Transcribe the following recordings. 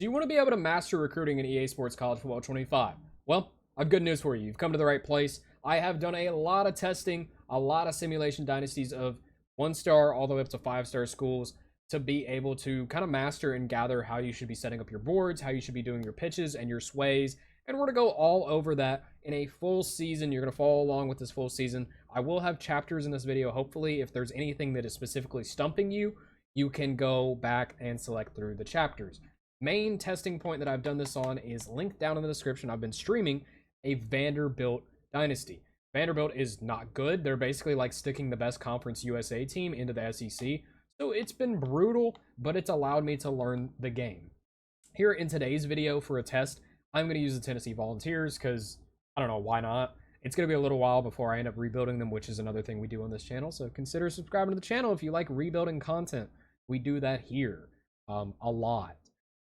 Do you want to be able to master recruiting in EA Sports College Football 25? Well, I've good news for you. You've come to the right place. I have done a lot of testing, a lot of simulation dynasties of 1-star all the way up to 5-star schools to be able to kind of master and gather how you should be setting up your boards, how you should be doing your pitches and your sways. And we're going to go all over that in a full season. You're going to follow along with this full season. I will have chapters in this video. Hopefully, if there's anything that is specifically stumping you, you can go back and select through the chapters. Main testing point that I've done this on is linked down in the description. I've been streaming a Vanderbilt dynasty. Vanderbilt is not good. They're basically like sticking the best Conference USA team into the SEC. So it's been brutal, but it's allowed me to learn the game. Here in today's video for a test, I'm going to use the Tennessee Volunteers because I don't know, why not? It's going to be a little while before I end up rebuilding them, which is another thing we do on this channel. So consider subscribing to the channel if you like rebuilding content. We do that here a lot.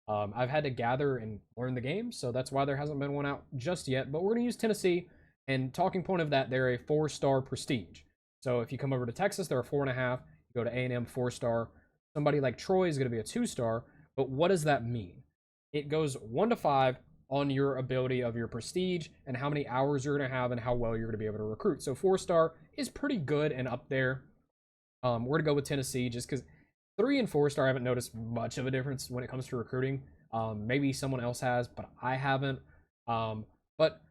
I've had to gather and learn the game, so that's why there hasn't been one out just yet. But we're going to use Tennessee, and talking point of that, they're a 4-star prestige. So if you come over to Texas, they're a 4.5. You go to A&M, 4-star. Somebody like Troy is going to be a 2-star. But what does that mean? It goes 1 to 5 on your ability of your prestige and how many hours you're going to have and how well you're going to be able to recruit. So 4-star is pretty good and up there. We're going to go with Tennessee just because 3 and 4-star, I haven't noticed much of a difference when it comes to recruiting. Maybe someone else has, but I haven't. But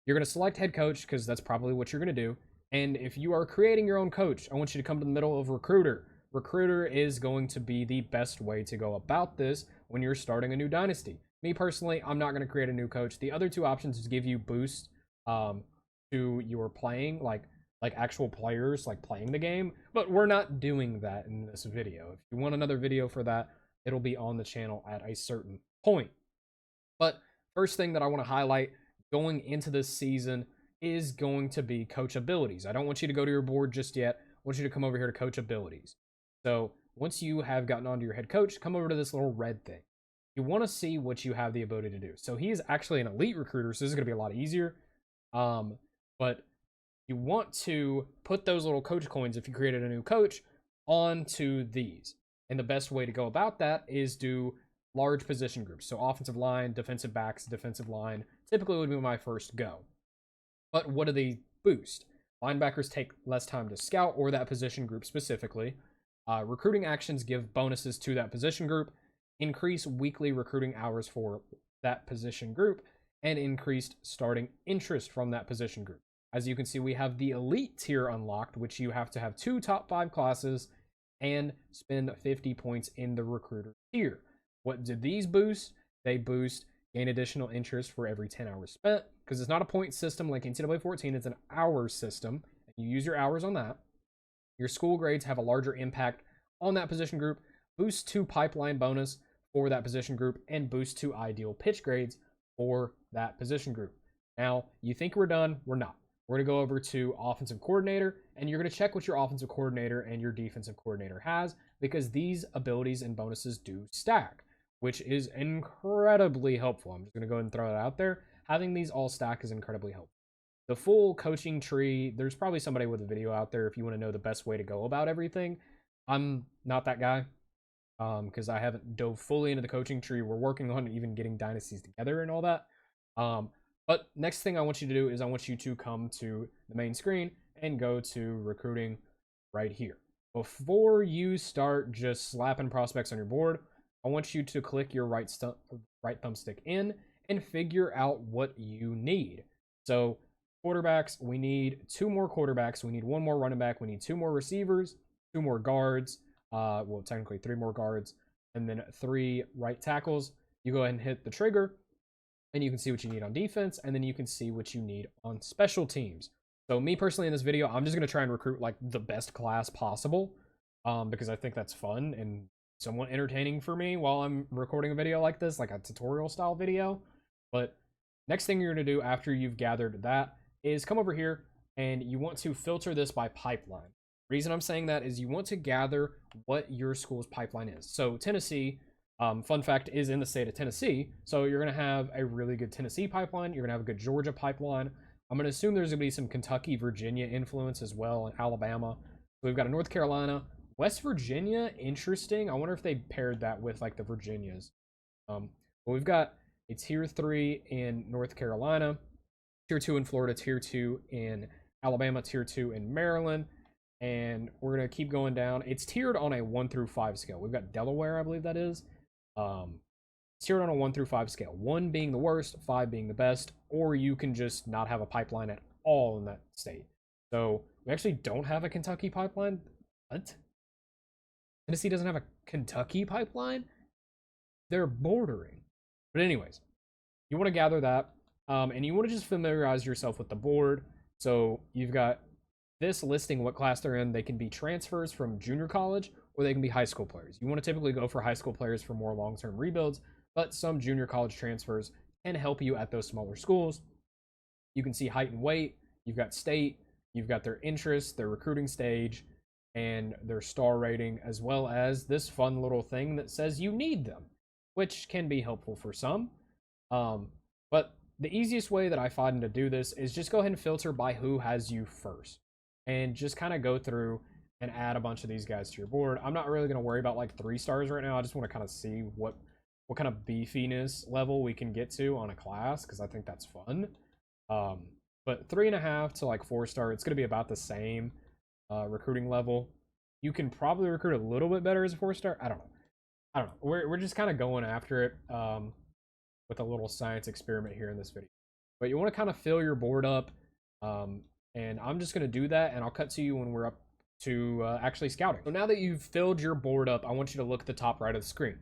you're going to select head coach because that's probably what you're going to do. And if you are creating your own coach, I want you to come to the middle of recruiter. Recruiter is going to be the best way to go about this when you're starting a new dynasty. Me personally, I'm not going to create a new coach. The other 2 options is give you boost to your playing, like actual players like playing the game, but we're not doing that in this video. If you want another video for that, it'll be on the channel at a certain point. But first thing that I want to highlight going into this season is going to be coach abilities. I don't want you to go to your board just yet. I want you to come over here to coach abilities. So once you have gotten onto your head coach, come over to this little red thing. You want to see what you have the ability to do. So he is actually an elite recruiter, so this is going to be a lot easier. But you want to put those little coach coins, if you created a new coach, onto these. And the best way to go about that is do large position groups. So offensive line, defensive backs, defensive line, typically would be my first go. But what do they boost? Linebackers take less time to scout, or that position group specifically. Recruiting actions give bonuses to that position group, increase weekly recruiting hours for that position group, and increased starting interest from that position group. As you can see, we have the elite tier unlocked, which you have to have 2 top 5 classes and spend 50 points in the recruiter tier. What did these boost? They boost gain additional interest for every 10 hours spent, because it's not a point system like NCAA 14, it's an hours system. You use your hours on that. Your school grades have a larger impact on that position group, boost to pipeline bonus for that position group, and boost to ideal pitch grades for that position group. Now, you think we're done, we're not. We're going to go over to offensive coordinator, and you're going to check what your offensive coordinator and your defensive coordinator has, because these abilities and bonuses do stack, which is incredibly helpful. I'm just going to go ahead and throw that out there. Having these all stack is incredibly helpful. The full coaching tree, there's probably somebody with a video out there if you want to know the best way to go about everything. I'm not that guy because I haven't dove fully into the coaching tree. We're working on even getting dynasties together and all that. But next thing I want you to do is I want you to come to the main screen and go to recruiting right here. Before you start just slapping prospects on your board, I want you to click your right thumbstick in and figure out what you need. So quarterbacks, we need 2 more quarterbacks. We need 1 more running back. We need 2 more receivers, 2 more guards. Well, technically 3 more guards, and then 3 right tackles. You go ahead and hit the trigger, and you can see what you need on defense, and then you can see what you need on special teams. So me personally in this video, I'm just going to try and recruit like the best class possible because I think that's fun and somewhat entertaining for me while I'm recording a video like this, like a tutorial style video. But next thing you're going to do after you've gathered that is come over here and you want to filter this by pipeline. Reason I'm saying that is you want to gather what your school's pipeline is. So Tennessee, fun fact, is in the state of Tennessee. So you're going to have a really good Tennessee pipeline. You're going to have a good Georgia pipeline. I'm going to assume there's going to be some Kentucky, Virginia influence as well, and Alabama. So we've got a North Carolina, West Virginia. Interesting. I wonder if they paired that with like the Virginias. But we've got a tier 3 in North Carolina, tier 2 in Florida, tier 2 in Alabama, tier 2 in Maryland, and we're going to keep going down. It's tiered on a 1 through 5 scale. We've got Delaware, I believe that is. It's tiered on a 1 through 5 scale. 1 being the worst, 5 being the best, or you can just not have a pipeline at all in that state. So we actually don't have a Kentucky pipeline. What? Tennessee doesn't have a Kentucky pipeline? They're bordering. But anyways, you want to gather that, and you want to just familiarize yourself with the board. So you've got this listing what class they're in. They can be transfers from junior college, or they can be high school players. You want to typically go for high school players for more long-term rebuilds, but some junior college transfers can help you at those smaller schools. You can see height and weight. You've got state. You've got their interest, their recruiting stage, and their star rating, as well as this fun little thing that says you need them, which can be helpful for some. But the easiest way that I find to do this is just go ahead and filter by who has you first, and just kind of go through and add a bunch of these guys to your board. I'm not really going to worry about like 3 stars right now. I just want to kind of see what kind of beefiness level we can get to on a class, because I think that's fun. But 3.5 to like 4 star, it's going to be about the same recruiting level. You can probably recruit a little bit better as a 4 star. I don't know. We're just kind of going after it with a little science experiment here in this video. But you want to kind of fill your board up, and I'm just going to do that, and I'll cut to you when we're up to actually scouting. So now that you've filled your board up, I want you to look at the top right of the screen.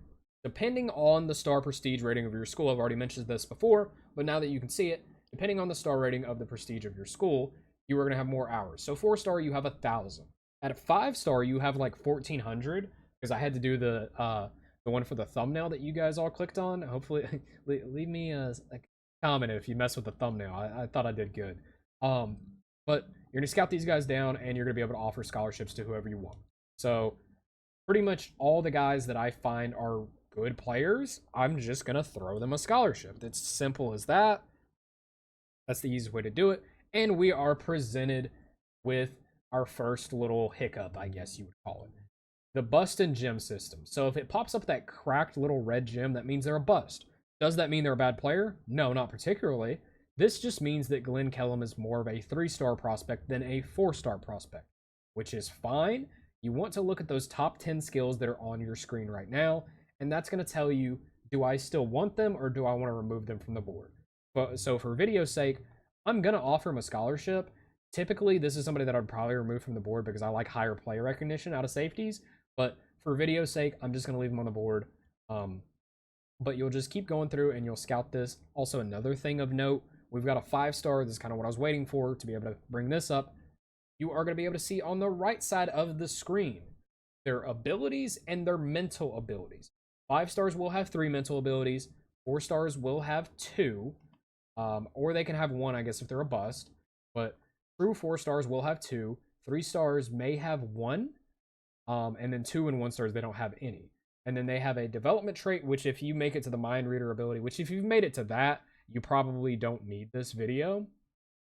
Depending on the star prestige rating of your school, I've already mentioned this before, but now that you can see it, depending on the star rating of the prestige of your school, you are going to have more hours. So 4 star, you have 1,000. At a 5 star, you have like 1,400, because I had to do the one for the thumbnail that you guys all clicked on. Hopefully, leave me a comment if you mess with the thumbnail. I thought I did good. But you're going to scout these guys down, and you're going to be able to offer scholarships to whoever you want. So pretty much all the guys that I find are good players, I'm just going to throw them a scholarship. It's simple as that. That's the easiest way to do it. And we are presented with our first little hiccup, I guess you would call it. The bust and gem system. So if it pops up that cracked little red gem, that means they're a bust. Does that mean they're a bad player? No, not particularly. This just means that Glenn Kellum is more of a 3-star prospect than a 4-star prospect, which is fine. You want to look at those top 10 skills that are on your screen right now, and that's going to tell you, do I still want them or do I want to remove them from the board? So for video's sake, I'm going to offer him a scholarship. Typically, this is somebody that I'd probably remove from the board because I like higher player recognition out of safeties. But for video's sake, I'm just going to leave him on the board. But you'll just keep going through and you'll scout this. Also, another thing of note, we've got a 5-star. This is kind of what I was waiting for to be able to bring this up. You are going to be able to see on the right side of the screen their abilities and their mental abilities. 5 stars will have 3 mental abilities. 4 stars will have 2. Or they can have 1, I guess, if they're a bust. But true 4 stars will have 2. 3 stars may have 1. And then 2 and 1 stars, they don't have any. And then they have a development trait, which if you make it to the mind reader ability, which if you've made it to that, you probably don't need this video.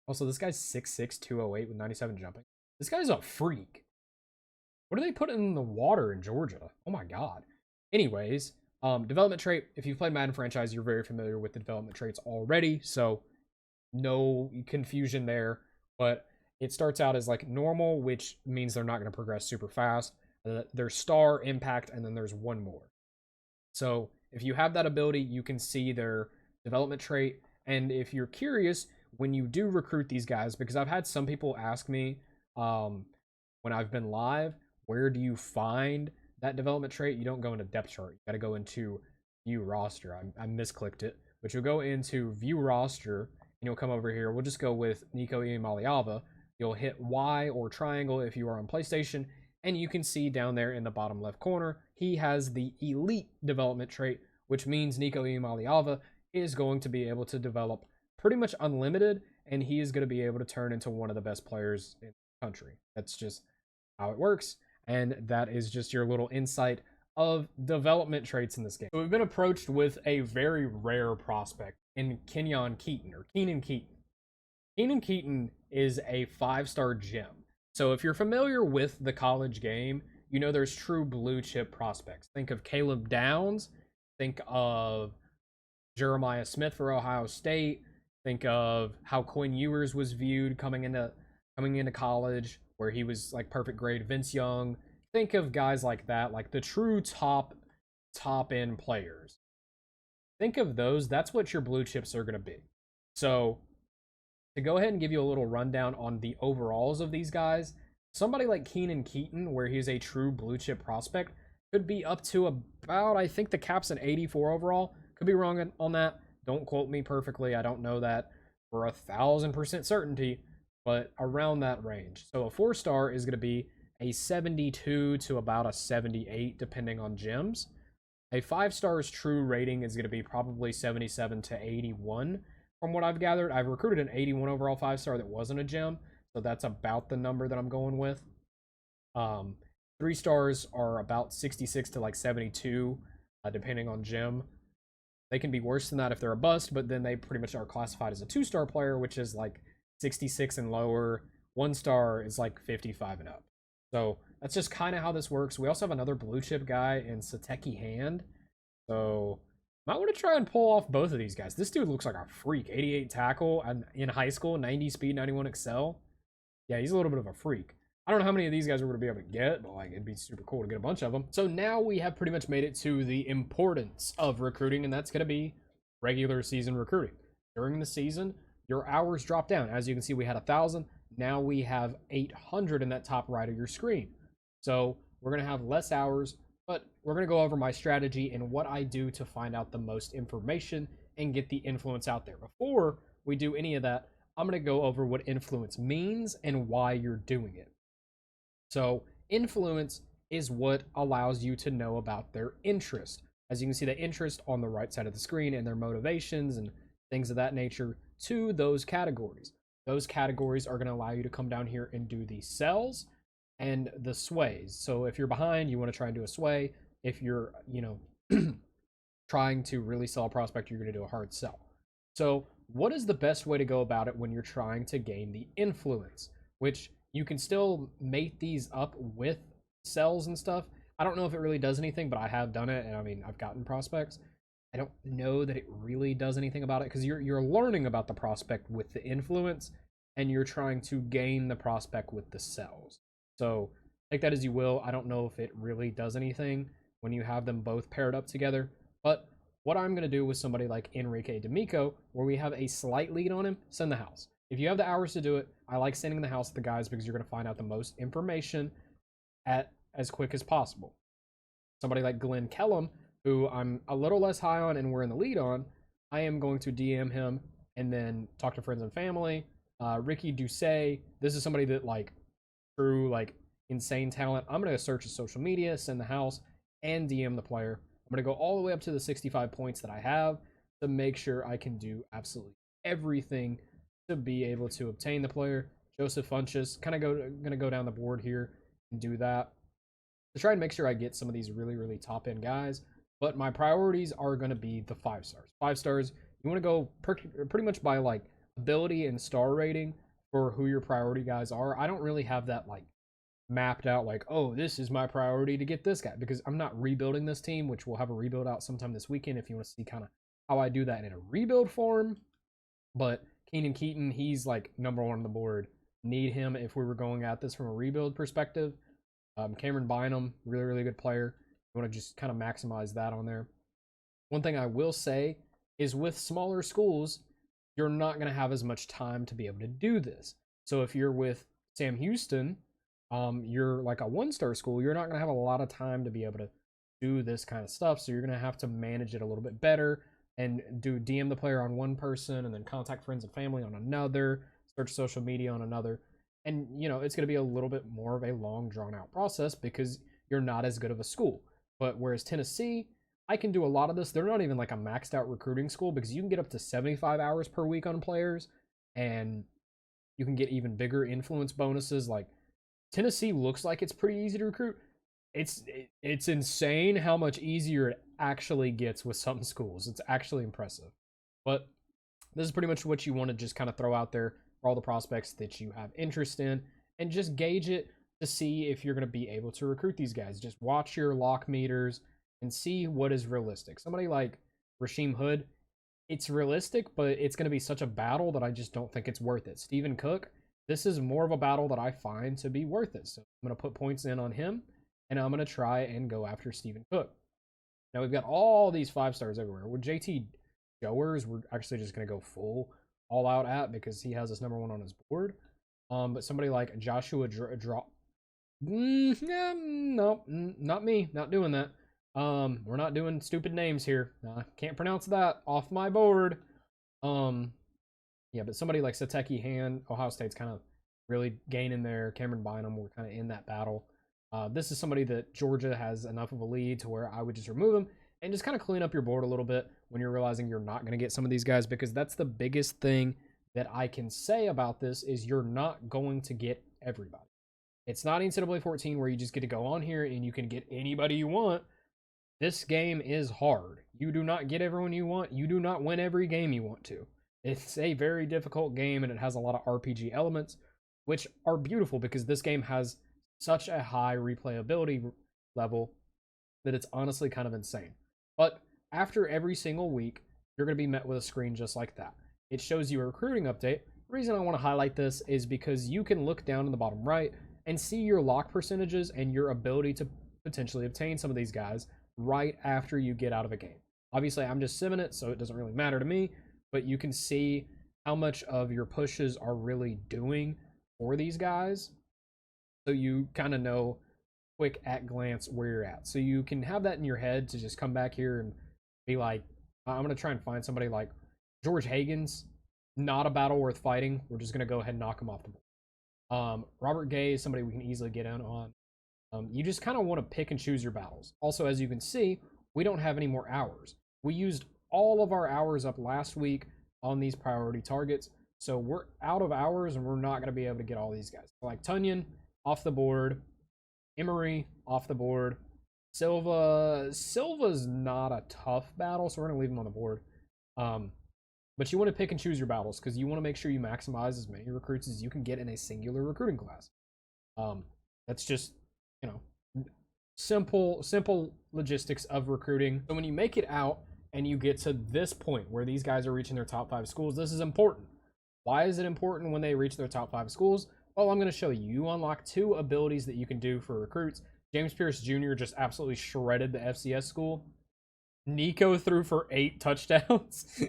Also, this guy's 6'6", 208 with 97 jumping. This guy's a freak. What are they putting in the water in Georgia? Oh my god. Anyways, development trait, if you've played Madden franchise, you're very familiar with the development traits already, so no confusion there. But it starts out as like normal, which means they're not going to progress super fast. There's star, impact, and then there's one more. So if you have that ability, you can see their development trait. And if you're curious, when you do recruit these guys, because I've had some people ask me when I've been live, where do you find that development trait? You don't go into depth chart. You got to go into view roster. I misclicked it, but you'll go into view roster and you'll come over here. We'll just go with Nico Iamaleava. You'll hit Y or triangle if you are on PlayStation, and you can see down there in the bottom left corner, he has the elite development trait, which means Nico Iamaleava is going to be able to develop pretty much unlimited, and he is going to be able to turn into one of the best players in the country. That's just how it works, and that is just your little insight of development traits in this game. So we've been approached with a very rare prospect in Keenan Keaton. Keenan Keaton is a 5-star gem. So if you're familiar with the college game, you know there's true blue chip prospects. Think of Caleb Downs. Think of Jeremiah Smith for Ohio State. Think of how Quinn Ewers was viewed coming into college, where he was like perfect grade. Vince Young. Think of guys like that, like the true top end players. Think of those. That's what your blue chips are going to be. So to go ahead and give you a little rundown on the overalls of these guys, somebody like Keenan Keaton, where he's a true blue chip prospect, could be up to about, I think the cap's an 84 overall. Could be wrong on that. Don't quote me perfectly. I don't know that for 1,000% certainty, but around that range. So a 4-star is going to be a 72 to about a 78, depending on gems. A 5-star's true rating is going to be probably 77 to 81. From what I've gathered, I've recruited an 81 overall 5-star that wasn't a gem, so that's about the number that I'm going with. 3-stars are about 66 to like 72, depending on gem. They can be worse than that if they're a bust, but then they pretty much are classified as a 2-star player, which is like 66 and lower. 1-star is like 55 and up. So that's just kind of how this works. We also have another blue chip guy in Sateki Hand. So might want to try and pull off both of these guys. This dude looks like a freak. 88 tackle and in high school, 90 speed, 91 excel. Yeah, he's a little bit of a freak. I don't know how many of these guys we're going to be able to get, but like it'd be super cool to get a bunch of them. So now we have pretty much made it to the importance of recruiting, and that's going to be regular season recruiting. During the season, your hours drop down. As you can see, we had 1,000. Now we have 800 in that top right of your screen. So we're going to have less hours, but we're going to go over my strategy and what I do to find out the most information and get the influence out there. Before we do any of that, I'm going to go over what influence means and why you're doing it. So influence is what allows you to know about their interest. As you can see, the interest on the right side of the screen and their motivations and things of that nature to those categories. Those categories are going to allow you to come down here and do the sells and the sways. So if you're behind, you want to try and do a sway. If you're, trying to really sell a prospect, you're going to do a hard sell. So what is the best way to go about it when you're trying to gain the influence? Which you can still mate these up with sells and stuff. I don't know if it really does anything, but I have done it, and I mean, I've gotten prospects. I don't know that it really does anything about it because you're learning about the prospect with the influence, and you're trying to gain the prospect with the sells. So take that as you will. I don't know if it really does anything when you have them both paired up together. But what I'm going to do with somebody like Enrique D'Amico, where we have a slight lead on him, send the house. If you have the hours to do it, I like sending the house to the guys because you're going to find out the most information at as quick as possible. Somebody like Glenn Kellum, who I'm a little less high on and we're in the lead on, I am going to DM him and then talk to friends and family. Ricky Doucet, this is somebody that like true like insane talent. I'm going to search his social media, send the house, and DM the player. I'm going to go all the way up to the 65 points that I have to make sure I can do absolutely everything to be able to obtain the player. Joseph Funchess, going to go down the board here and do that to try and make sure I get some of these really, really top end guys. But my priorities are going to be the 5 stars. 5 stars, you want to go pretty much by like ability and star rating for who your priority guys are. I don't really have that like mapped out like, oh, this is my priority to get this guy, because I'm not rebuilding this team, which we'll have a rebuild out sometime this weekend if you want to see kind of how I do that in a rebuild form. But Keenan Keaton, he's like number 1 on the board. Need him if we were going at this from a rebuild perspective. Cameron Bynum, really, really good player. You want to just kind of maximize that on there. One thing I will say is with smaller schools, you're not going to have as much time to be able to do this. So if you're with Sam Houston, you're like a 1-star school, you're not going to have a lot of time to be able to do this kind of stuff. So you're going to have to manage it a little bit better and do DM the player on one person and then contact friends and family on another, search social media on another. And, it's going to be a little bit more of a long, drawn-out process because you're not as good of a school. But whereas Tennessee, I can do a lot of this. They're not even like a maxed out recruiting school because you can get up to 75 hours per week on players, and you can get even bigger influence bonuses. Like Tennessee looks like it's pretty easy to recruit. It's insane how much easier it actually gets with some schools. It's actually impressive. But this is pretty much what you want to just kind of throw out there for all the prospects that you have interest in, and just gauge it to see if you're going to be able to recruit these guys. Just watch your lock meters and see what is realistic. Somebody like Rasheem Hood, it's realistic, but it's going to be such a battle that I just don't think it's worth it. Stephen Cook, this is more of a battle that I find to be worth it. So I'm going to put points in on him, and I'm going to try and go after Stephen Cook. Now we've got all these 5 stars everywhere. With JT Jowers, we're actually just going to go full all out at because he has us #1 on his board. But somebody like Joshua no, not me. Not doing that. We're not doing stupid names here. Can't pronounce that off my board. Yeah, but somebody like Sateki Hand, Ohio State's kind of really gaining there. Cameron Bynum, we're kind of in that battle. This is somebody that Georgia has enough of a lead to where I would just remove him and just kind of clean up your board a little bit when you're realizing you're not going to get some of these guys, because that's the biggest thing that I can say about this is you're not going to get everybody. It's not NCAA 14 where you just get to go on here and you can get anybody you want. This game is hard. You do not get everyone you want. You do not win every game you want to. It's a very difficult game, and it has a lot of RPG elements, which are beautiful because this game has such a high replayability level that it's honestly kind of insane. But after every single week, you're going to be met with a screen just like that. It shows you a recruiting update. The reason I want to highlight this is because you can look down in the bottom right and see your lock percentages and your ability to potentially obtain some of these guys right after you get out of a game. Obviously, I'm just simming it, so it doesn't really matter to me, but you can see how much of your pushes are really doing for these guys. So you kind of know quick at glance where you're at. So you can have that in your head to just come back here and be like, I'm going to try and find somebody like George Hagen's not a battle worth fighting. We're just going to go ahead and knock him off the board. Robert Gay is somebody we can easily get in on. You just kind of want to pick and choose your battles. Also, as you can see, we don't have any more hours. We used all of our hours up last week on these priority targets. So we're out of hours and we're not going to be able to get all these guys. Like Tunyon, off the board. Emery, off the board. Silva's not a tough battle, so we're going to leave him on the board. But you want to pick and choose your battles because you want to make sure you maximize as many recruits as you can get in a singular recruiting class. That's just, simple logistics of recruiting. So when you make it out and you get to this point where these guys are reaching their top 5 schools, this is important. Why is it important when they reach their top 5 schools? Well, I'm going to show you. You unlock 2 abilities that you can do for recruits. James Pierce Jr. just absolutely shredded the FCS school. Nico threw for 8 touchdowns.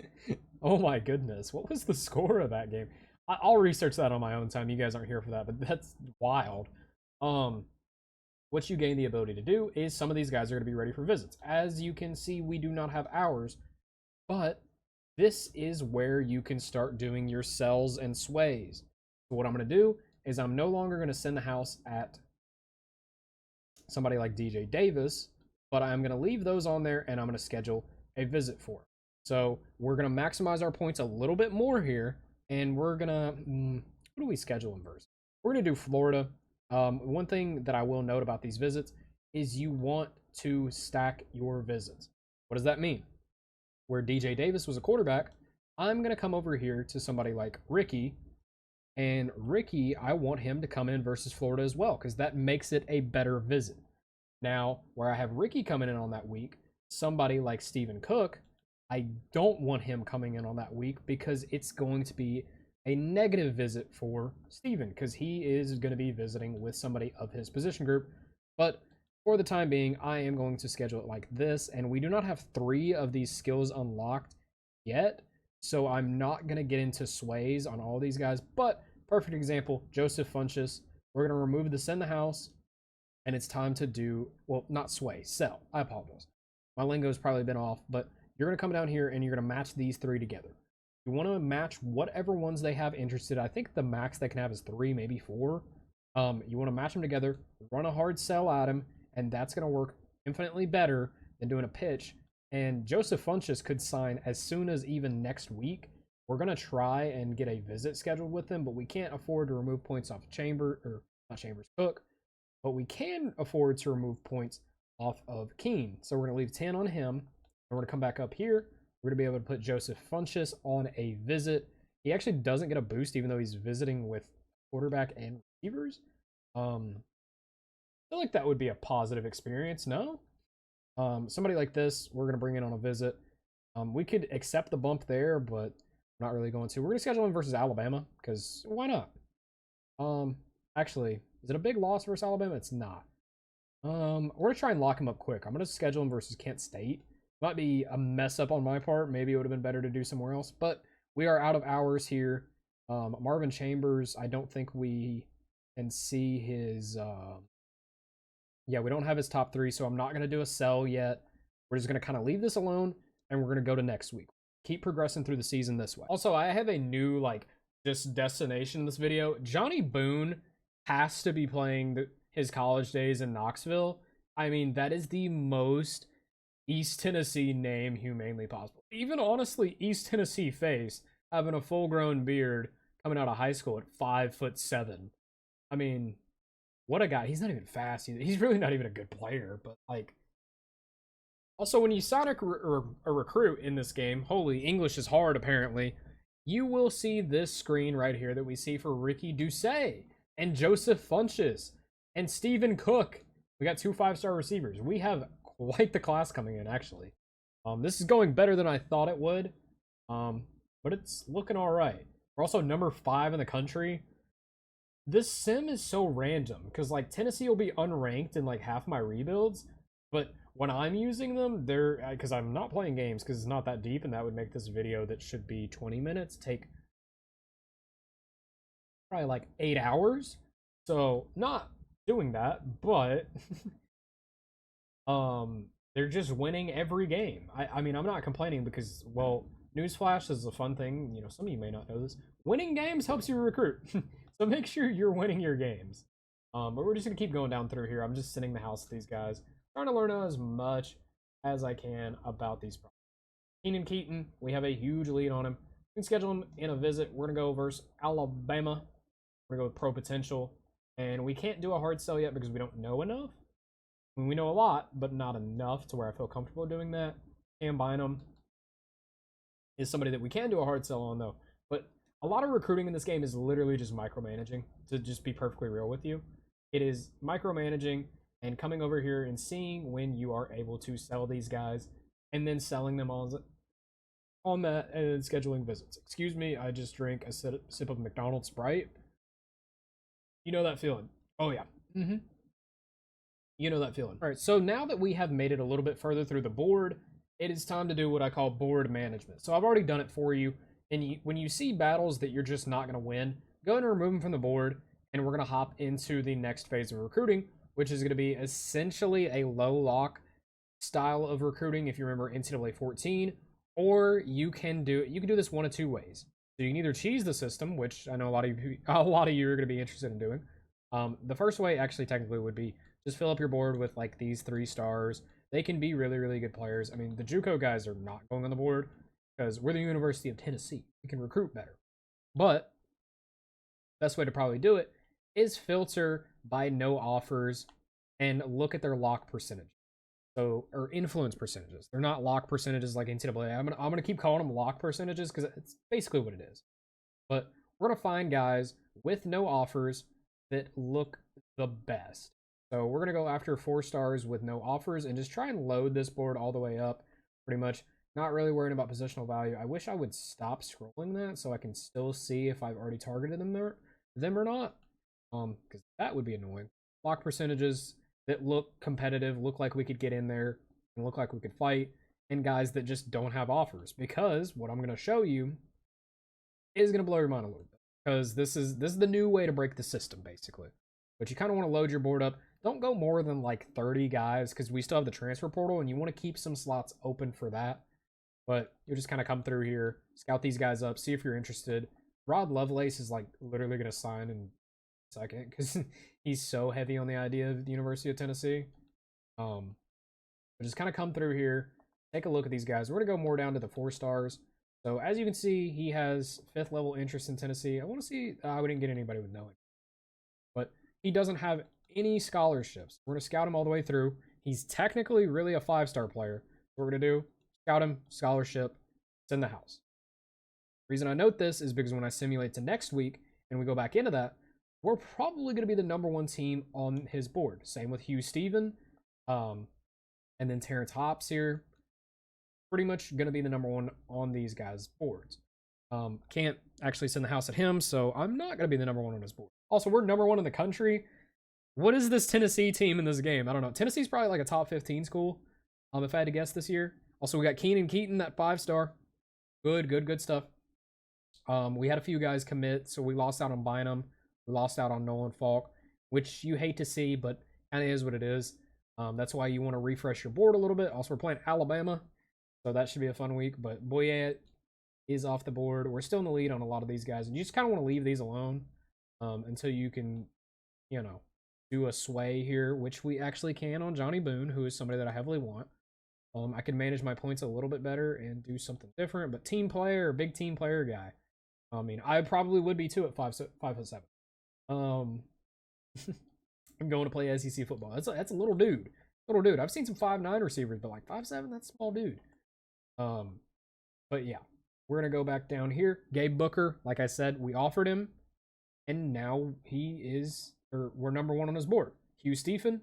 Oh my goodness. What was the score of that game? I'll research that on my own time. You guys aren't here for that, but that's wild. What you gain the ability to do is some of these guys are going to be ready for visits. As you can see, we do not have hours, but this is where you can start doing your sells and sways. So what I'm going to do is I'm no longer going to send the house at somebody like DJ Davis, but I'm going to leave those on there and I'm going to schedule a visit for them. So we're going to maximize our points a little bit more here, and we're going to, what do we schedule in verse? We're going to do Florida. One thing that I will note about these visits is you want to stack your visits. What does that mean? Where DJ Davis was a quarterback, I'm going to come over here to somebody like Ricky, and Ricky, I want him to come in versus Florida as well, because that makes it a better visit. Now, where I have Ricky coming in on that week, somebody like Stephen Cook, I don't want him coming in on that week because it's going to be a negative visit for Stephen because he is going to be visiting with somebody of his position group. But for the time being, I am going to schedule it like this, and we do not have 3 of these skills unlocked yet, so I'm not going to get into sways on all these guys. But perfect example, Joseph Funchess. We're going to remove the send the house, and it's time to do, well, not sway, sell. I apologize. My lingo's probably been off, but you're going to come down here and you're going to match these 3 together. You want to match whatever ones they have interested. I think the max they can have is 3, maybe 4. You want to match them together, run a hard sell at them, and that's going to work infinitely better than doing a pitch. And Joseph Funchess could sign as soon as even next week. We're going to try and get a visit scheduled with him, but we can't afford to remove points off Cook, but we can afford to remove points off of Keene. So we're going to leave 10 on him, and we're going to come back up here. We're going to be able to put Joseph Funchess on a visit. He actually doesn't get a boost even though he's visiting with quarterback and receivers. I feel like that would be a positive experience, no? Somebody like this, we're going to bring in on a visit. We could accept the bump there, but I'm not really going to. We're going to schedule him versus Alabama because why not? Actually, is it a big loss versus Alabama? It's not. We're going to try and lock him up quick. I'm going to schedule him versus Kent State. Might be a mess up on my part. Maybe it would have been better to do somewhere else, but we are out of hours here. Marvin Chambers, I don't think we can see his. Yeah, we don't have his top 3, so I'm not going to do a sell yet. We're just going to kind of leave this alone, and we're going to go to next week. Keep progressing through the season this way. Also, I have a new, like, just destination in this video. Johnny Boone has to be playing his college days in Knoxville. I mean, that is the most East Tennessee name humanly possible. Even, honestly, East Tennessee face having a full-grown beard coming out of high school at 5'7". I mean, what a guy. He's not even fast either. He's really not even a good player, but, like, also, when you sign a recruit in this game, holy, English is hard, apparently, you will see this screen right here that we see for Ricky Doucet and Joseph Funches and Stephen Cook. We got 2 5-star receivers. We have quite the class coming in, actually. This is going better than I thought it would, but it's looking all right. We're also number 5 in the country. This sim is so random because, like, Tennessee will be unranked in, like, half my rebuilds, but when I'm using them, they're because I'm not playing games because it's not that deep, and that would make this video that should be 20 minutes take probably like 8 hours. So not doing that, but they're just winning every game. I mean, I'm not complaining because, well, newsflash is a fun thing. You know, some of you may not know this. Winning games helps you recruit, so make sure you're winning your games. But we're just gonna keep going down through here. I'm just sitting the house with these guys, trying to learn as much as I can about these problems. Keenan Keaton, we have a huge lead on him. We can schedule him in a visit. We're going to go versus Alabama. We're going to go with pro potential. And we can't do a hard sell yet because we don't know enough. I mean, we know a lot, but not enough to where I feel comfortable doing that. Cam Bynum is somebody that we can do a hard sell on, though. But a lot of recruiting in this game is literally just micromanaging, to just be perfectly real with you. It is micromanaging and coming over here and seeing when you are able to sell these guys and then selling them on that and scheduling visits. Excuse me, I just drank a sip of McDonald's Sprite. You know that feeling. Oh, yeah. You know that feeling. All right, so now that we have made it a little bit further through the board, it is time to do what I call board management. So I've already done it for you. And when you see battles that you're just not going to win, go ahead and remove them from the board, and we're going to hop into the next phase of recruiting, which is going to be essentially a low lock style of recruiting, if you remember NCAA 14, or you can do this one of 2 ways. So you can either cheese the system, which I know a lot of you are going to be interested in doing. The first way actually technically would be just fill up your board with like these 3 stars. They can be really, really good players. I mean, the JUCO guys are not going on the board because we're the University of Tennessee. We can recruit better. But best way to probably do it is filter by no offers and look at their lock percentage. So, or influence percentages. They're not lock percentages like NCAA. I'm gonna keep calling them lock percentages because it's basically what it is. But we're gonna find guys with no offers that look the best. So we're gonna go after 4 stars with no offers and just try and load this board all the way up, pretty much. Not really worrying about positional value. I wish I would stop scrolling that so I can still see if I've already targeted them or not. Because that would be annoying. Lock percentages that look competitive, look like we could get in there, and look like we could fight, and guys that just don't have offers. Because what I'm going to show you is going to blow your mind a little bit. Because this is the new way to break the system, basically. But you kind of want to load your board up. Don't go more than like 30 guys, because we still have the transfer portal, and you want to keep some slots open for that. But you just kind of come through here, scout these guys up, see if you're interested. Rod Lovelace is like literally going to sign in a second because he's so heavy on the idea of the University of Tennessee. But just kind of come through here, take a look at these guys. We're going to go more down to the 4 stars. So as you can see, he has 5th level interest in Tennessee. I want to see, we didn't get anybody with knowing. But he doesn't have any scholarships. We're going to scout him all the way through. He's technically really a 5-star player. What we're going to do, scout him, scholarship, it's in the house. The reason I note this is because when I simulate to next week and we go back into that, we're probably going to be the number 1 team on his board. Same with Hugh Steven, and then Terrence Hops here. pretty much going to be the number one on these guys' boards. Can't actually send the house at him, so I'm not going to be the number one on his board. Also, we're number one in the country. What is this Tennessee team in this game? I don't know. Tennessee's probably like a top 15 school, if I had to guess this year. Also, we got Keenan Keaton, that 5-star. Good stuff. We had a few guys commit, so we lost out on Bynum. We lost out on Nolan Falk, which you hate to see, but kind of is what it is. That's why you want to refresh your board a little bit. Also, we're playing Alabama, so that should be a fun week. But Boyette is off the board. We're still in the lead on a lot of these guys, and you just kind of want to leave these alone until you can, do a sway here, which we actually can on Johnny Boone, who is somebody that I heavily want. I can manage my points a little bit better and do something different, but team player, big team player guy. I mean, I probably would be too at 5'7". I'm going to play SEC football. That's a little dude. I've seen some 5'9" receivers, but like 5'7", that's a small dude. But yeah, we're gonna go back down here. Gabe Booker, like I said, we offered him, and now we're number one on his board. Hugh Stephen,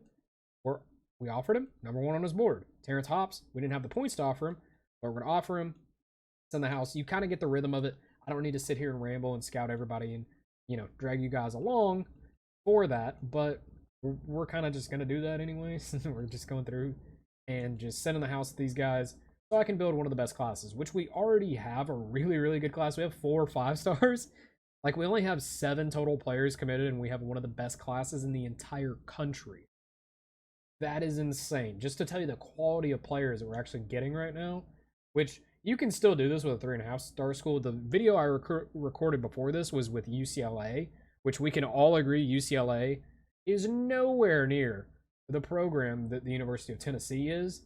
we offered him, number one on his board. Terrence Hobbs, we didn't have the points to offer him, but we're gonna offer him. It's in the house. You kind of get the rhythm of it. I don't need to sit here and ramble and scout everybody and drag you guys along for that, but we're kind of just gonna do that anyways. We're just going through and just sending the house to these guys so I can build one of the best classes, which we already have a really good class. We have 4 5-stars. Like, we only have 7 total players committed, and we have one of the best classes in the entire country. That is insane. Just to tell you the quality of players that we're actually getting right now, which you can still do this with a 3.5-star school. The video I recorded before this was with UCLA, which we can all agree UCLA is nowhere near the program that the University of Tennessee is.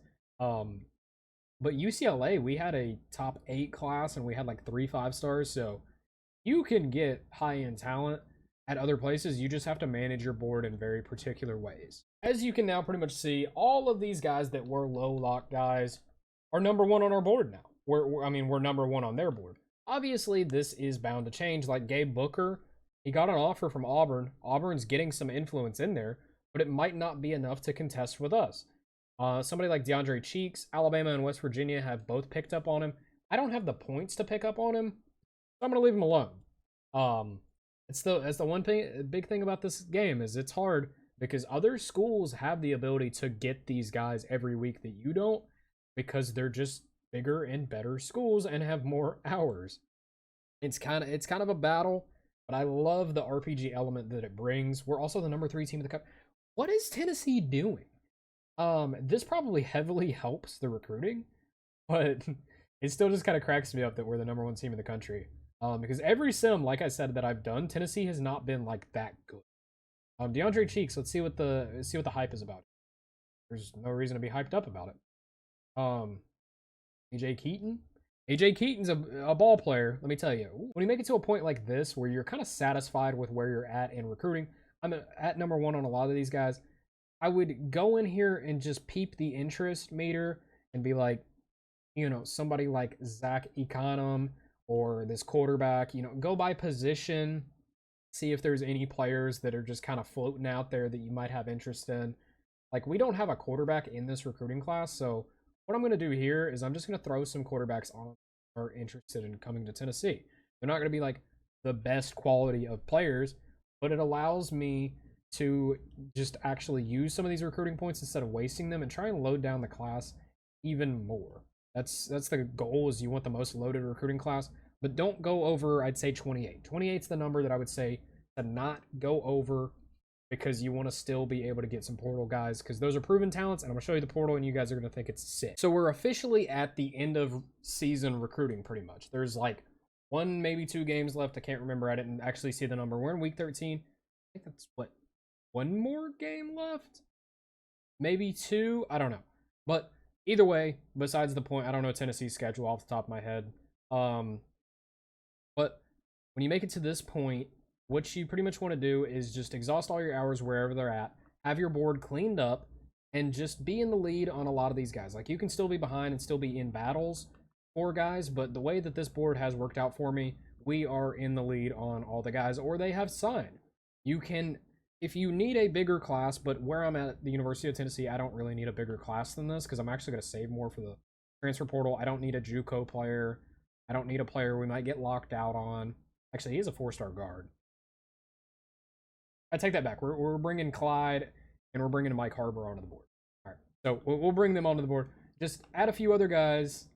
But UCLA, we had a top 8 class, and we had like 3 5-stars, so you can get high-end talent at other places. You just have to manage your board in very particular ways. As you can now pretty much see, all of these guys that were low lock guys are number one on our board now. We're number one on their board. Obviously, this is bound to change. Like Gabe Booker, he got an offer from Auburn. Auburn's getting some influence in there, but it might not be enough to contest with us. Somebody like DeAndre Cheeks, Alabama and West Virginia have both picked up on him. I don't have the points to pick up on him, so I'm gonna leave him alone. That's the one thing, big thing about this game is it's hard because other schools have the ability to get these guys every week that you don't, because they're just bigger and better schools and have more hours. It's kind of a battle, but I love the RPG element that it brings. We're also the number 3 team in the cup. What is Tennessee doing? This probably heavily helps the recruiting, but it still just kind of cracks me up that we're the number 1 team in the country. Because every sim, like I said, that I've done, Tennessee has not been like that good. DeAndre Cheeks, let's see what the hype is about. There's no reason to be hyped up about it. AJ Keaton. AJ Keaton's a ball player, let me tell you. When you make it to a point like this where you're kind of satisfied with where you're at in recruiting, I'm at number 1 on a lot of these guys. I would go in here and just peep the interest meter and be like, somebody like Zach Econom or this quarterback, go by position, see if there's any players that are just kind of floating out there that you might have interest in. Like, we don't have a quarterback in this recruiting class, so what I'm going to do here is I'm just going to throw some quarterbacks on who are interested in coming to Tennessee. They're not going to be like the best quality of players, but it allows me to just actually use some of these recruiting points instead of wasting them and try and load down the class even more. That's the goal, is you want the most loaded recruiting class, but don't go over, I'd say 28. 28's the number that I would say to not go over, because you want to still be able to get some portal guys, because those are proven talents, and I'm going to show you the portal, and you guys are going to think it's sick. So we're officially at the end of season recruiting, pretty much. There's like 1, maybe 2 games left. I can't remember. I didn't actually see the number. We're in week 13. I think that's, 1 more game left? Maybe 2? I don't know. But either way, besides the point, I don't know Tennessee's schedule off the top of my head. But when you make it to this point, what you pretty much want to do is just exhaust all your hours wherever they're at, have your board cleaned up, and just be in the lead on a lot of these guys. Like, you can still be behind and still be in battles for guys, but the way that this board has worked out for me, we are in the lead on all the guys, or they have signed. You can, if you need a bigger class, but where I'm at the University of Tennessee, I don't really need a bigger class than this, because I'm actually going to save more for the transfer portal. I don't need a JUCO player. I don't need a player we might get locked out on. Actually, he is a 4-star guard. I take that back. We're bringing Clyde and we're bringing Mike Harbor onto the board. All right, so we'll bring them onto the board. Just add a few other guys.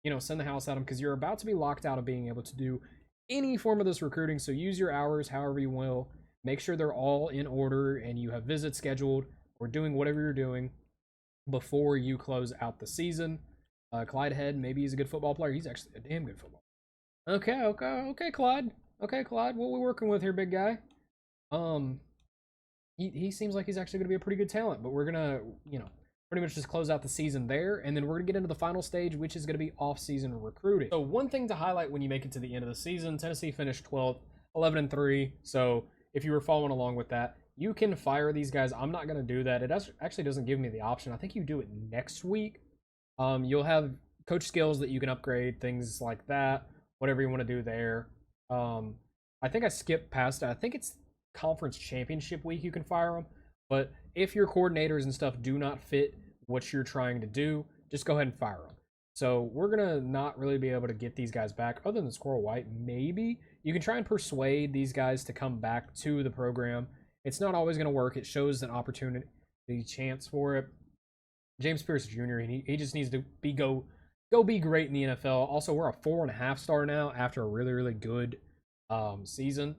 You know, send the house at them because you're about to be locked out of being able to do any form of this recruiting. So use your hours however you will. Make sure they're all in order and you have visits scheduled or doing whatever you're doing before you close out the season. Clyde Head, maybe he's a good football player. He's actually a damn good football player. Okay, Clyde. Okay, Clyde, what we working with here, big guy? He seems like he's actually going to be a pretty good talent, but we're going to, you know, pretty much just close out the season there, and then we're going to get into the final stage, which is going to be off-season recruiting. So one thing to highlight when you make it to the end of the season, Tennessee finished 12th, 11-3, so if you were following along with that, you can fire these guys. I'm not going to do that. It actually doesn't give me the option. I think you do it next week. You'll have coach skills that you can upgrade, things like that, whatever you want to do there. I think I skipped past it. I think it's conference championship week you can fire them, but if your coordinators and stuff do not fit what you're trying to do, just go ahead and fire them. So we're gonna not really be able to get these guys back other than Squirrel White. Maybe you can try and persuade these guys to come back to the program. It's not always gonna work. It shows an opportunity, chance for it. James Pierce Jr. He just needs to go be great in the NFL. Also, we're a 4.5 star now after a really good season.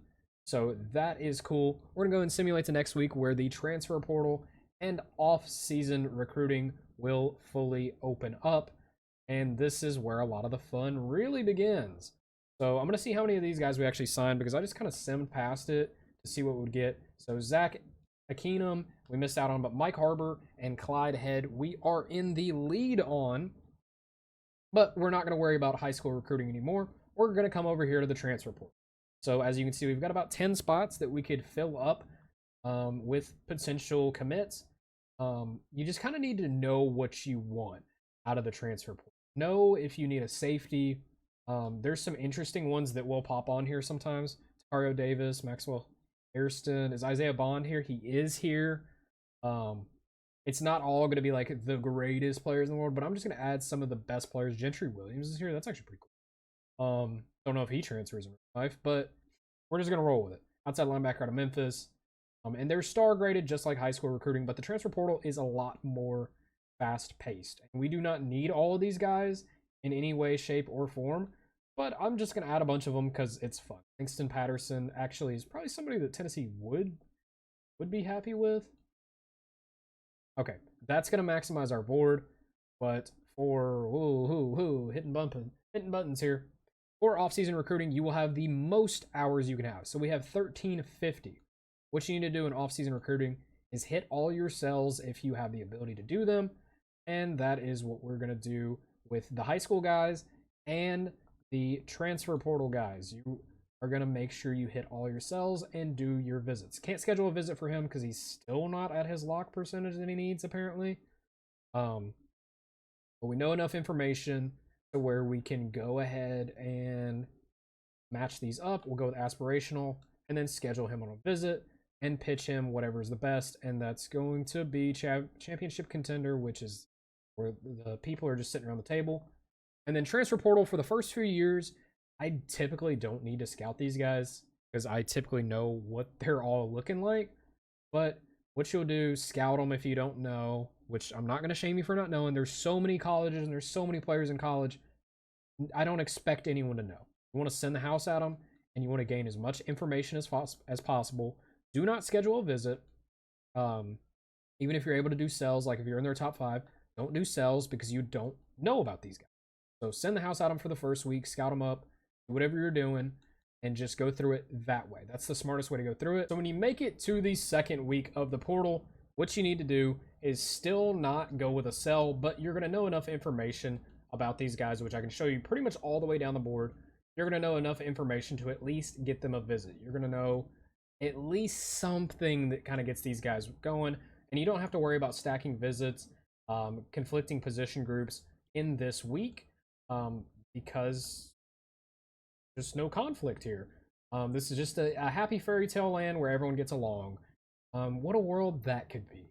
So that is cool. We're going to go and simulate to next week where the transfer portal and off-season recruiting will fully open up. And this is where a lot of the fun really begins. So I'm going to see how many of these guys we actually signed because I just kind of simmed past it to see what we would get. So Zach Akinum, we missed out on, but Mike Harbor and Clyde Head, we are in the lead on. But we're not going to worry about high school recruiting anymore. We're going to come over here to the transfer portal. So as you can see, we've got about 10 spots that we could fill up with potential commits. You just kind of need to know what you want out of the transfer portal. Know if you need a safety. There's some interesting ones that will pop on here sometimes. Tario Davis, Maxwell Hairston. Is Isaiah Bond here? He is here. It's not all going to be like the greatest players in the world, but I'm just going to add some of the best players. Gentry Williams is here. That's actually pretty cool. Don't know if he transfers in real life, but we're just going to roll with it. Outside linebacker out of Memphis. And they're star graded just like high school recruiting, but the transfer portal is a lot more fast paced. And we do not need all of these guys in any way, shape, or form, but I'm just going to add a bunch of them because it's fun. Langston Patterson actually is probably somebody that Tennessee would be happy with. Okay, that's going to maximize our board, but for hitting buttons here. For off-season recruiting, you will have the most hours you can have. So we have 1350. What you need to do in off-season recruiting is hit all your cells if you have the ability to do them. And that is what we're going to do with the high school guys and the transfer portal guys. You are going to make sure you hit all your cells and do your visits. Can't schedule a visit for him because he's still not at his lock percentage that he needs, apparently. But we know enough information to where we can go ahead and match these up. We'll go with aspirational and then schedule him on a visit and pitch him whatever is the best. And that's going to be championship contender, which is where the people are just sitting around the table. And then transfer portal for the first few years, I typically don't need to scout these guys because I typically know what they're all looking like. But what you'll do, scout them if you don't know, which I'm not going to shame you for not knowing. There's so many colleges and there's so many players in college. I don't expect anyone to know. You want to send the house at them and you want to gain as much information as possible. Do not schedule a visit. Even if you're able to do cells, like if you're in their top 5, don't do cells because you don't know about these guys. So send the house at them for the first week, scout them up, do whatever you're doing, and just go through it that way. That's the smartest way to go through it. So when you make it to the second week of the portal, what you need to do is still not go with a cell, but you're going to know enough information about these guys, which I can show you pretty much all the way down the board. You're going to know enough information to at least get them a visit. You're going to know at least something that kind of gets these guys going, and you don't have to worry about stacking visits, conflicting position groups in this week, because there's no conflict here. This is just a happy fairy tale land where everyone gets along. What a world that could be.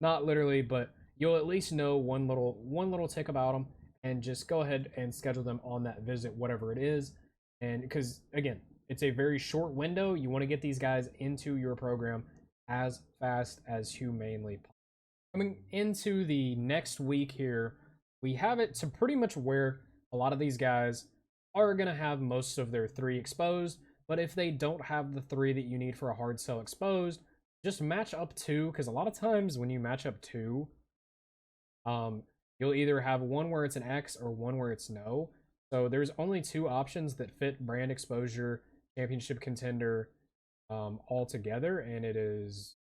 Not literally, but you'll at least know one little tick about them, and just go ahead and schedule them on that visit, whatever it is. And because again, it's a very short window, you want to get these guys into your program as fast as humanely possible. Coming into the next week here, we have it to pretty much where a lot of these guys are going to have most of their 3 exposed. But if they don't have the 3 that you need for a hard sell exposed, just match up 2, because a lot of times when you match up 2, you'll either have one where it's an X or one where it's no. So there's only 2 options that fit brand exposure, championship contender, all together, and it is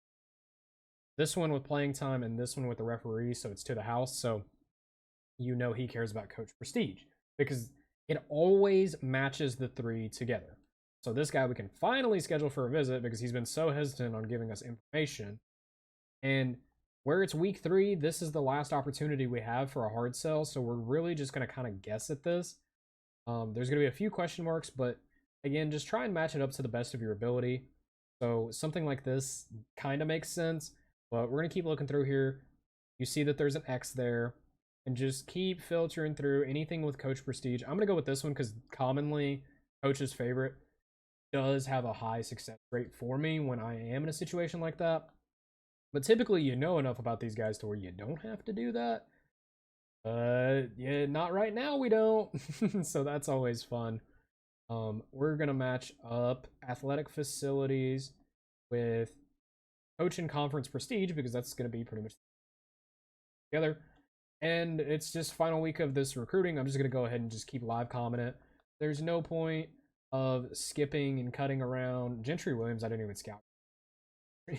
this one with playing time and this one with the referee, so it's to the house. So you know he cares about Coach Prestige because it always matches the 3 together. So this guy we can finally schedule for a visit because he's been so hesitant on giving us information. And where it's week 3, this is the last opportunity we have for a hard sell. So we're really just going to kind of guess at this. There's going to be a few question marks, but again, just try and match it up to the best of your ability. So something like this kind of makes sense, but we're going to keep looking through here. You see that there's an X there, and just keep filtering through anything with Coach Prestige. I'm going to go with this one because commonly Coach's favorite does have a high success rate for me when I am in a situation like that. But typically you know enough about these guys to where you don't have to do that. Yeah, not right now we don't. So that's always fun. We're going to match up athletic facilities with coach and conference prestige because that's going to be pretty much together. And it's just final week of this recruiting. I'm just going to go ahead and just keep live commenting it. There's no point of skipping and cutting around. Gentry Williams, I didn't even scout.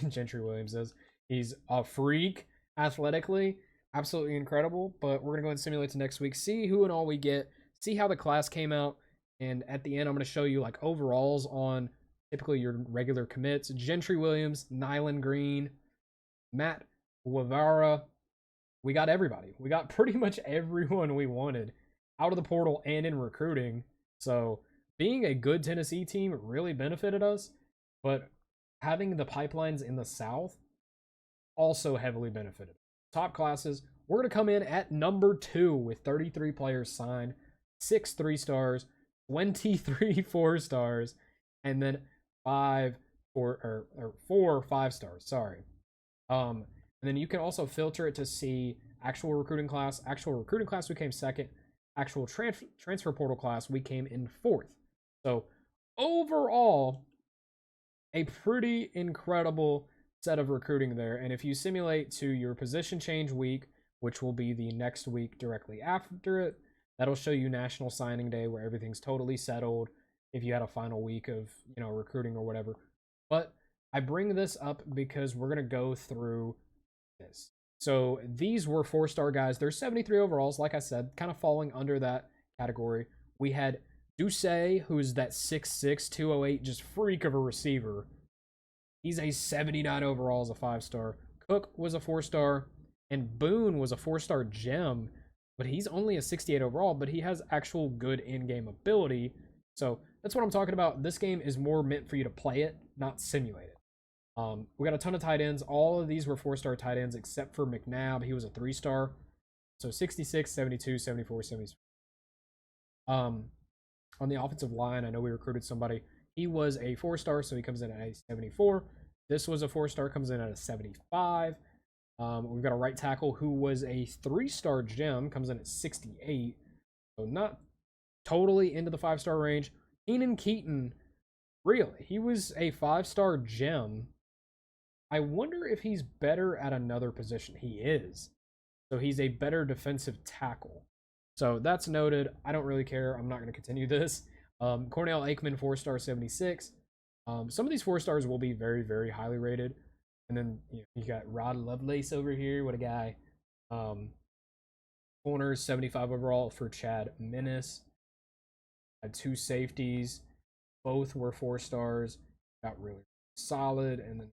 Gentry Williams is. He's a freak athletically. Absolutely incredible. But we're going to go ahead and simulate to next week. See who and all we get. See how the class came out. And at the end, I'm going to show you like overalls on typically your regular commits. Gentry Williams, Nyland Green, Matt Guevara. We got everybody. We got pretty much everyone we wanted out of the portal and in recruiting. So being a good Tennessee team really benefited us, but having the pipelines in the South also heavily benefited. Top classes, we're going to come in at number 2 with 33 players signed, 6 3-stars, 23 4-stars, and then 4 5-stars. Sorry. And then you can also filter it to see actual recruiting class. Actual recruiting class, we came 2nd. Actual transfer portal class, we came in 4th. So overall, a pretty incredible set of recruiting there. And if you simulate to your position change week, which will be the next week directly after it, that'll show you National Signing Day where everything's totally settled if you had a final week of, recruiting or whatever. But I bring this up because we're going to go through this. So these were 4-star guys. They're 73 overalls, like I said, kind of falling under that category. We had Ducey, who's that 6'6", 208, just freak of a receiver. He's a 79 overall as a 5-star. Cook was a 4-star, and Boone was a 4-star gem, but he's only a 68 overall, but he has actual good in-game ability. So that's what I'm talking about. This game is more meant for you to play it, not simulate it. We got a ton of tight ends. All of these were 4-star tight ends except for McNabb. He was a 3-star. So 66, 72, 74, 76. On the offensive line, I know we recruited somebody. He was a 4-star, so he comes in at a 74. This was a 4-star, comes in at a 75. We've got a right tackle who was a 3-star gem, comes in at 68. So not totally into the 5-star range. Keenan Keaton, really, he was a 5-star gem. I wonder if he's better at another position. He is. So he's a better defensive tackle. So that's noted. I don't really care. I'm not going to continue this. Cornell Aikman, 4-star, 76. Some of these 4-stars will be very, very highly rated. And then you got Rod Lovelace over here. What a guy. Corners, 75 overall for Chad Menace. Had 2 safeties. Both were 4-stars. Got really solid. And then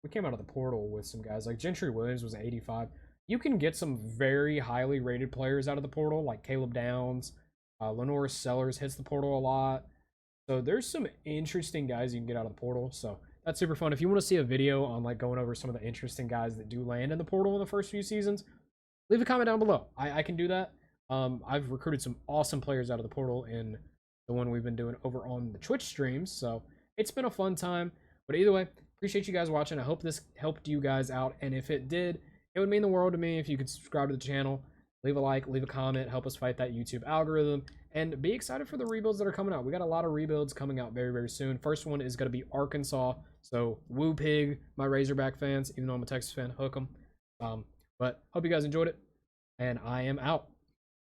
we came out of the portal with some guys. Like Gentry Williams was 85. You can get some very highly rated players out of the portal, like Caleb Downs. Lenore Sellers hits the portal a lot. So there's some interesting guys you can get out of the portal. So That's super fun. If you want to see a video on like going over some of the interesting guys that do land in the portal in the first few seasons, leave a comment down below. I can do that. I've recruited some awesome players out of the portal in the one we've been doing over on the Twitch streams, so it's been a fun time. But either way, appreciate you guys watching. I hope this helped you guys out, and if it did, it would mean the world to me if you could subscribe to the channel, leave a like, leave a comment, help us fight that YouTube algorithm, and be excited for the rebuilds that are coming out. We got a lot of rebuilds coming out very, very soon. First one is going to be Arkansas, so woo pig, my Razorback fans, even though I'm a Texas fan, hook 'em. But hope you guys enjoyed it, and I am out.